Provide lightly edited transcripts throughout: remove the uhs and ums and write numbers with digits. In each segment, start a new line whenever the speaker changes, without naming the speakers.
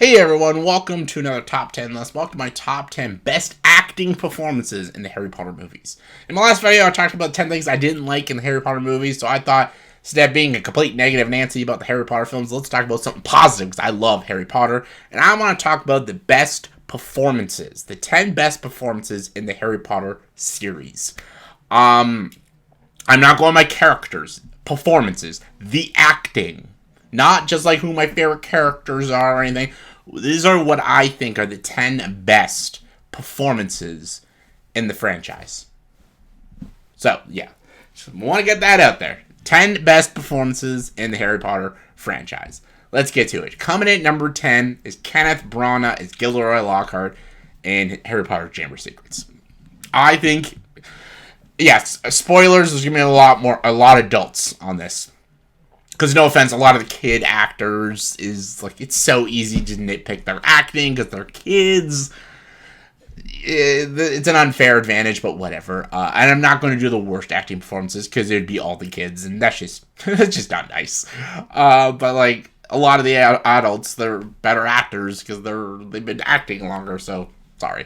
Hey everyone, welcome to another Top 10 list. Welcome to my Top 10 Best Acting Performances in the Harry Potter movies. In my last video, I talked about 10 things I didn't like in the Harry Potter movies, so I thought, instead of being a complete negative Nancy about the Harry Potter films, let's talk about something positive, because I love Harry Potter, and I want to talk about the best performances, the 10 best performances in the Harry Potter series. I'm not going by characters, performances, the acting. Not just like who my favorite characters are or anything. These are what I think are the 10 best performances in the franchise. So, yeah. Just want to get that out there. 10 best performances in the Harry Potter franchise. Let's get to it. Coming in at number 10 is Kenneth Branagh as Gilderoy Lockhart in Harry Potter Chamber of Secrets. I think, yes, spoilers, there's going to be a lot of adults on this. Because, no offense, a lot of the kid actors is, like, it's so easy to nitpick their acting because they're kids. It's an unfair advantage, but whatever. And I'm not going to do the worst acting performances because it would be all the kids, and that's just not nice. But, like, a lot of the adults, they're better actors because they've been acting longer, so sorry.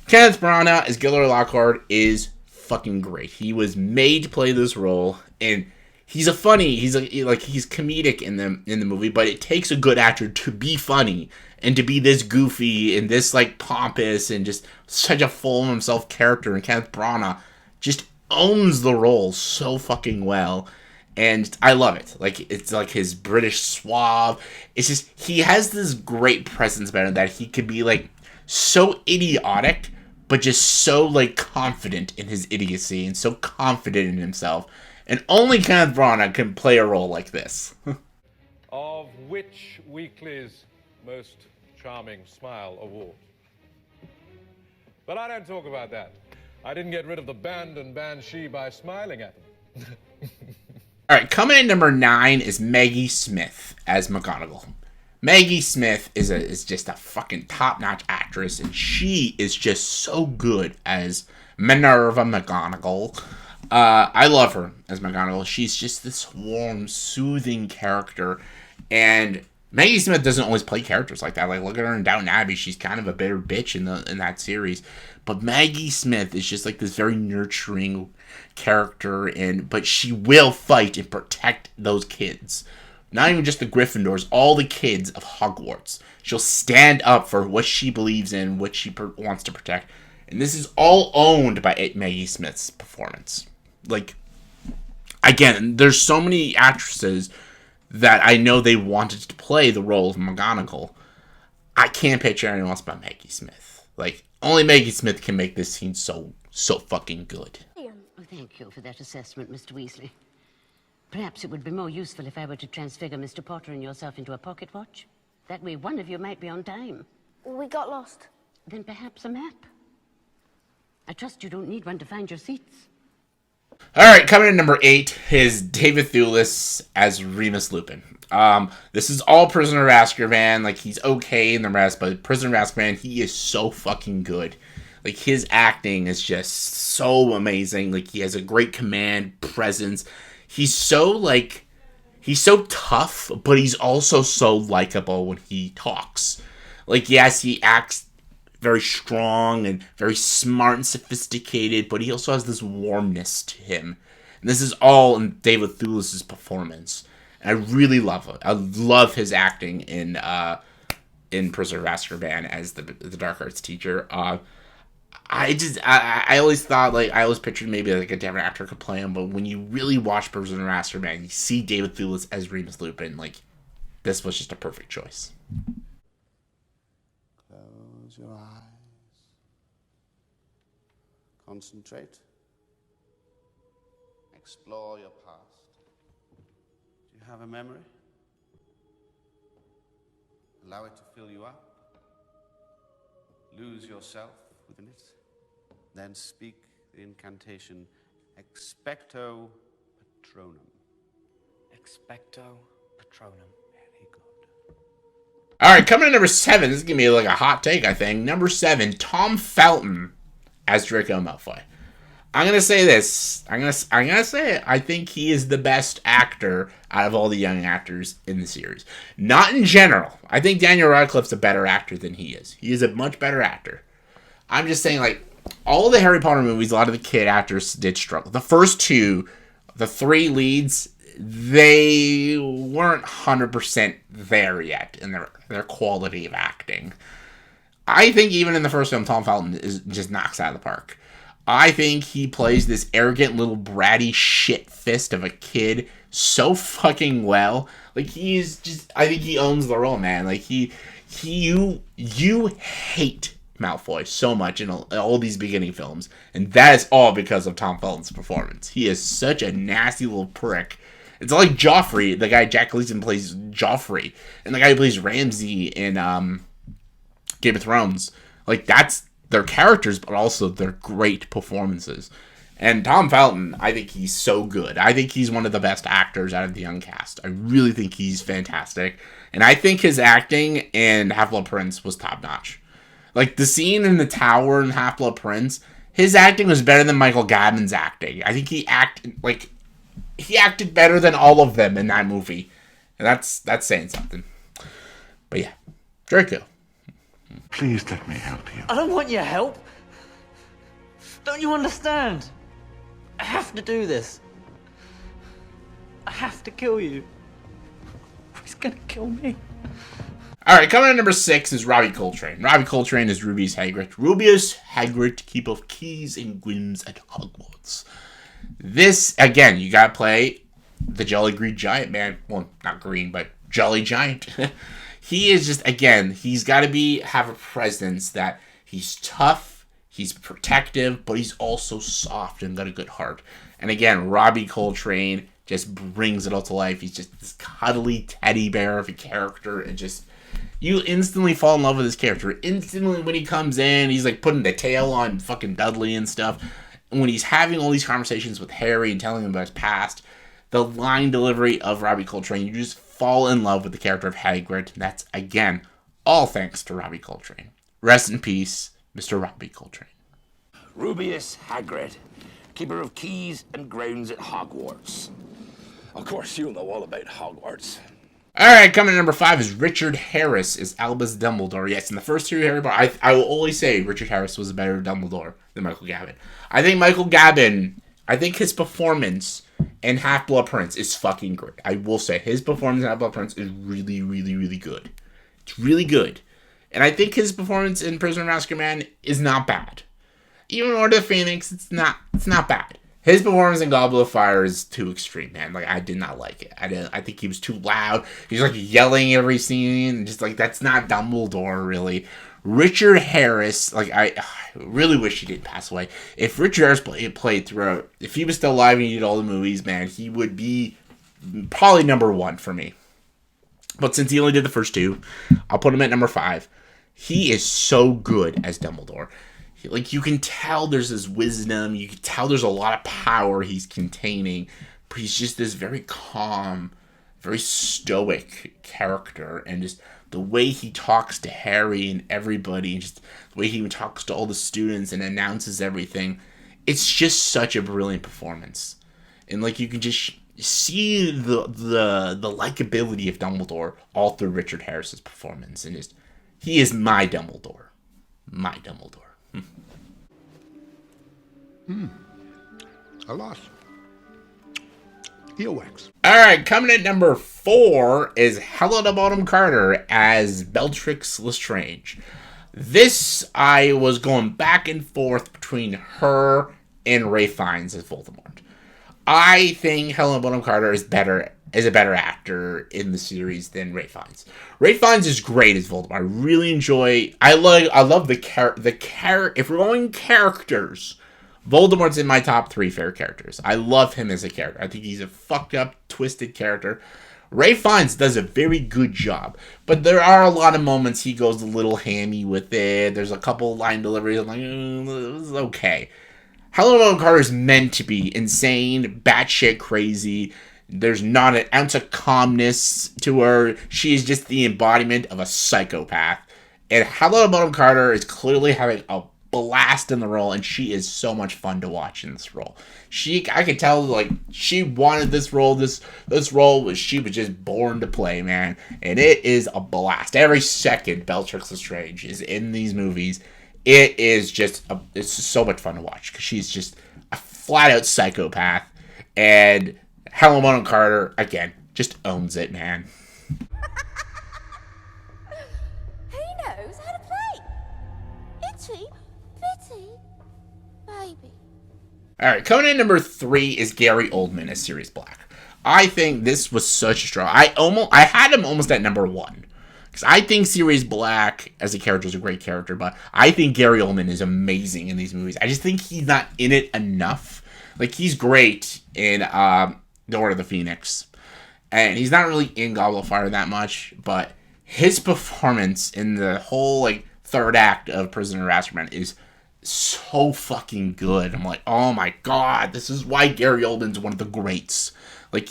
Kenneth Branagh as Gilderoy Lockhart is fucking great. He was made to play this role, and he's comedic in the movie, but it takes a good actor to be funny and to be this goofy and this like pompous and just such a full of himself character. And Kenneth Branagh just owns the role so fucking well, and I love it. Like, it's like his British suave. It's just he has this great presence about him that he could be like so idiotic, but just so like confident in his idiocy and so confident in himself. And only Kenneth Branagh can play a role like this.
Of which weekly's most charming smile award? But I don't talk about that. I didn't get rid of the band and banshee by smiling at them.
Alright, coming in number 9 is Maggie Smith as McGonagall. Maggie Smith is just a fucking top-notch actress, and she is just so good as Minerva McGonagall. I love her as McGonagall. She's just this warm, soothing character. And Maggie Smith doesn't always play characters like that. Like, look at her in Downton Abbey. She's kind of a bitter bitch in that series. But Maggie Smith is just like this very nurturing character. But she will fight and protect those kids. Not even just the Gryffindors, all the kids of Hogwarts. She'll stand up for what she believes in, what she wants to protect. And this is all owned by Maggie Smith's performance. Like, again, there's so many actresses that I know they wanted to play the role of McGonagall. I can't picture anyone else but Maggie Smith. Like, only Maggie Smith can make this scene so fucking good.
Oh, thank you for that assessment, Mr. Weasley. Perhaps it would be more useful if I were to transfigure Mr. Potter and yourself into a pocket watch. That way one of you might be on time.
We got lost.
Then perhaps a map. I trust you don't need one to find your seats.
Alright, coming in number 8 is David Thulis as Remus Lupin. This is all Prisoner of Azkaban. Like, he's okay in the rest, but Prisoner of Azkaban, he is so fucking good. Like, his acting is just so amazing. Like, he has a great command, presence. He's so tough, but he's also so likable when he talks. Like, yes, he acts very strong and very smart and sophisticated, but he also has this warmness to him. And this is all in David Thulis' performance. And I really love it. I love his acting in Prisoner of Azkaban as the dark arts teacher. I always thought, like, I always pictured maybe like a different actor could play him, but when you really watch Prisoner of Azkaban, you see David Thulis as Remus Lupin, like, this was just a perfect choice.
Close your eyes. Concentrate. Explore your past. Do you have a memory? Allow it to fill you up. Lose yourself within it. Then speak the incantation Expecto Patronum.
Expecto Patronum.
Very good.
Alright, coming to number 7. This is going to be like a hot take, I think. Number 7, Tom Felton as Draco Malfoy. I'm gonna say this. I'm gonna say it. I think he is the best actor out of all the young actors in the series. Not in general. I think Daniel Radcliffe's a better actor than he is. He is a much better actor. I'm just saying, like, all the Harry Potter movies, a lot of the kid actors did struggle. The first two, the three leads, they weren't 100% there yet in their quality of acting. I think even in the first film, Tom Felton just knocks out of the park. I think he plays this arrogant little bratty shit fist of a kid so fucking well. Like, he's just, I think he owns the role, man. Like, you hate Malfoy so much in all these beginning films, and that is all because of Tom Felton's performance. He is such a nasty little prick. It's like Joffrey, the guy Jack Gleason plays Joffrey, and the guy who plays Ramsay in Game of Thrones. Like, that's their characters, but also their great performances. And Tom Felton, I think he's so good. I think he's one of the best actors out of the young cast. I really think he's fantastic. And I think his acting in Half-Blood Prince was top-notch. Like, the scene in the tower in Half-Blood Prince, his acting was better than Michael Gambon's acting. I think he acted better than all of them in that movie. And that's saying something. But yeah, Draco.
Please let me help you.
I don't want your help. Don't you understand? I have to do this. I have to kill you. He's gonna kill me.
Alright, coming at number 6 is Robbie Coltrane. Robbie Coltrane is Rubius Hagrid. Rubius Hagrid, keeper of keys and whims at Hogwarts. This, again, you gotta play the Jolly Green Giant, man. Well, not green, but Jolly Giant. He is just, again, he's got to have a presence that he's tough, he's protective, but he's also soft and got a good heart. And again, Robbie Coltrane just brings it all to life. He's just this cuddly teddy bear of a character, and just, you instantly fall in love with his character. Instantly when he comes in, he's like putting the tail on fucking Dudley and stuff. And when he's having all these conversations with Harry and telling him about his past, the line delivery of Robbie Coltrane, you just fall in love with the character of Hagrid. And that's, again, all thanks to Robbie Coltrane. Rest in peace, Mr. Robbie Coltrane.
Rubius Hagrid, keeper of keys and grounds at Hogwarts. Of course, you'll know all about Hogwarts.
Alright, coming at number 5 is Richard Harris as Albus Dumbledore. Yes, in the first two Harry Potter, I will always say Richard Harris was a better Dumbledore than Michael Gambon. I think his performance in Half-Blood Prince is fucking great. I will say, his performance in Half-Blood Prince is really, really, really good. It's really good. And I think his performance in Prisoner of Azkaban is not bad. Even Order of the Phoenix, it's not bad. His performance in Goblet of Fire is too extreme, man. Like, I did not like it. I think he was too loud. He's like yelling every scene. Just like, that's not Dumbledore, really. Richard Harris, like, I really wish he didn't pass away. If Richard Harris played throughout, if he was still alive and he did all the movies, man, he would be probably number 1 for me. But since he only did the first 2, I'll put him at number 5. He is so good as Dumbledore. Like, you can tell there's this wisdom, you can tell there's a lot of power he's containing, but he's just this very calm, very stoic character, and just the way he talks to Harry and everybody, and just the way he talks to all the students and announces everything, it's just such a brilliant performance. And, like, you can just see the likability of Dumbledore all through Richard Harris's performance, and just, he is my Dumbledore. My Dumbledore.
A lot. Earwax.
Alright, coming at number 4 is Helena Bonham Carter as Bellatrix Lestrange. This, I was going back and forth between her and Ralph Fiennes as Voldemort. I think Helena Bonham Carter is a better actor in the series than Ralph Fiennes. Ralph Fiennes is great as Voldemort. I really enjoy. I love the character. If we're going characters, Voldemort's in my top 3 favorite characters. I love him as a character. I think he's a fucked up, twisted character. Ralph Fiennes does a very good job, but there are a lot of moments he goes a little hammy with it. There's a couple line deliveries. I'm like, this is okay. Helena Bonham Carter is meant to be insane, batshit crazy. There's not an ounce of calmness to her. She is just the embodiment of a psychopath. And Helena Bonham Carter is clearly having a blast in the role, and she is so much fun to watch in this role. I could tell, like, she wanted this role. This role she was just born to play, man. And it is a blast. Every second Bellatrix Lestrange is in these movies, it's just so much fun to watch, because she's just a flat-out psychopath. And Helen Bonham Carter, again, just owns it, man.
He knows how to play. Itchy, bitty, baby.
Alright, coming in number 3 is Gary Oldman as Sirius Black. I think this was such a strong... I had him almost at number 1. Because I think Sirius Black as a character is a great character, but I think Gary Oldman is amazing in these movies. I just think he's not in it enough. Like, he's great in The Order of the Phoenix. And he's not really in Goblet of Fire that much, but his performance in the whole, like, third act of Prisoner of Azkaban is so fucking good. I'm like, oh my god, this is why Gary Oldman's one of the greats. Like,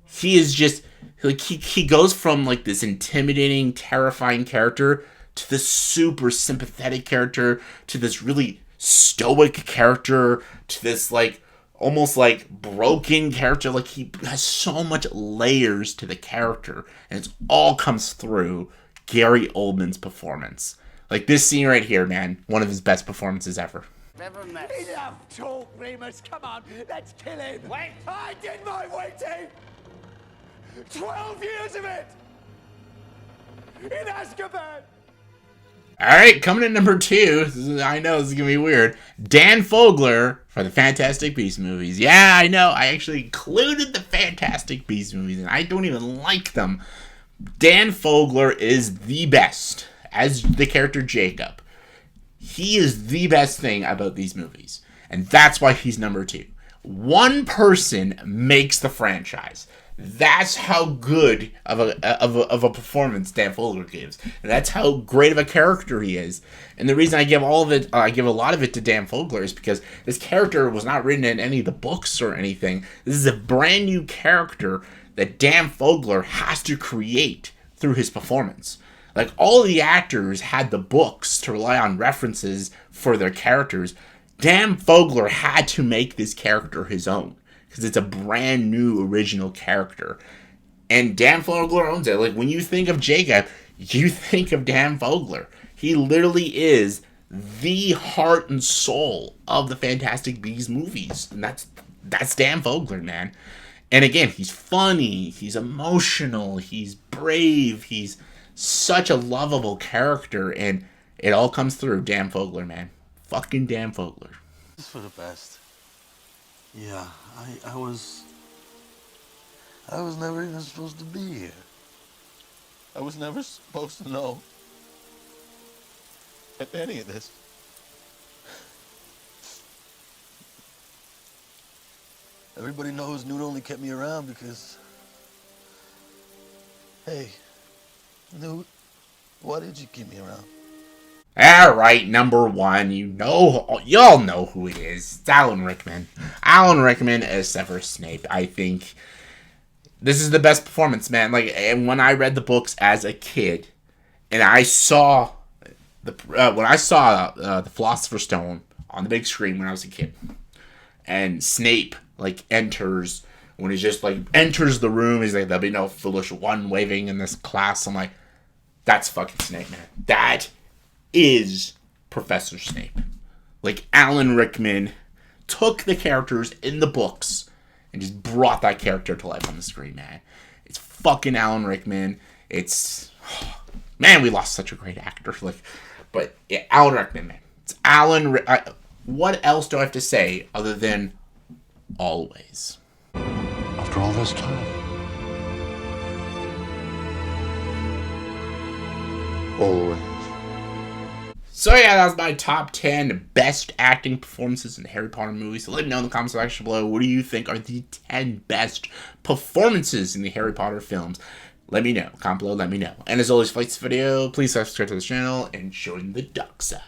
he is just, like, he goes from, like, this intimidating, terrifying character to this super sympathetic character, to this really stoic character, to this, like, almost, like, broken character. Like, he has so much layers to the character, and it all comes through Gary Oldman's performance. Like, this scene right here, man, one of his best performances ever.
Enough talk, Remus. Come on, let's kill him. Wait. I did my waiting. 12 years of it. In Azkaban.
Alright, coming in number 2, I know this is going to be weird, Dan Fogler for the Fantastic Beasts movies. Yeah, I know, I actually included the Fantastic Beasts movies, and I don't even like them. Dan Fogler is the best as the character Jacob. He is the best thing about these movies, and that's why he's number 2. One person makes the franchise. That's how good of a performance Dan Fogler gives, and that's how great of a character he is. And the reason I give a lot of it to Dan Fogler is because this character was not written in any of the books or anything. This is a brand new character that Dan Fogler has to create through his performance. Like, all the actors had the books to rely on references for their characters. Dan Fogler had to make this character his own, because it's a brand new original character. And Dan Fogler owns it. Like, when you think of Jacob, you think of Dan Fogler. He literally is the heart and soul of the Fantastic Beasts movies. And that's Dan Fogler, man. And again, he's funny, he's emotional, he's brave, he's such a lovable character, and it all comes through Dan Fogler, man. Fucking Dan Fogler.
This is for the best. Yeah, I was never even supposed to be here. I was never supposed to know any of this. Everybody knows Newt only kept me around because, hey, Newt, why did you keep me around?
Alright, number 1, y'all know who it is. It's Alan Rickman. Alan Rickman as Severus Snape. I think this is the best performance, man. Like, and when I read the books as a kid, and I saw the Philosopher's Stone on the big screen when I was a kid, and Snape, like, enters, when he just, like, enters the room, he's like, there'll be no foolish one waving in this class. I'm like, that's fucking Snape, man. That is Professor Snape. Like, Alan Rickman took the characters in the books and just brought that character to life on the screen, man. It's fucking Alan Rickman. It's, man, we lost such a great actor. Like, but yeah, Alan Rickman, man. It's Alan. What else do I have to say other than always?
After all this time. Always.
So yeah, that was my top 10 best acting performances in the Harry Potter movies. So let me know in the comment section below, what do you think are the 10 best performances in the Harry Potter films? Let me know. Comment below, let me know. And as always, if you like this video, please subscribe to this channel and join the dark side.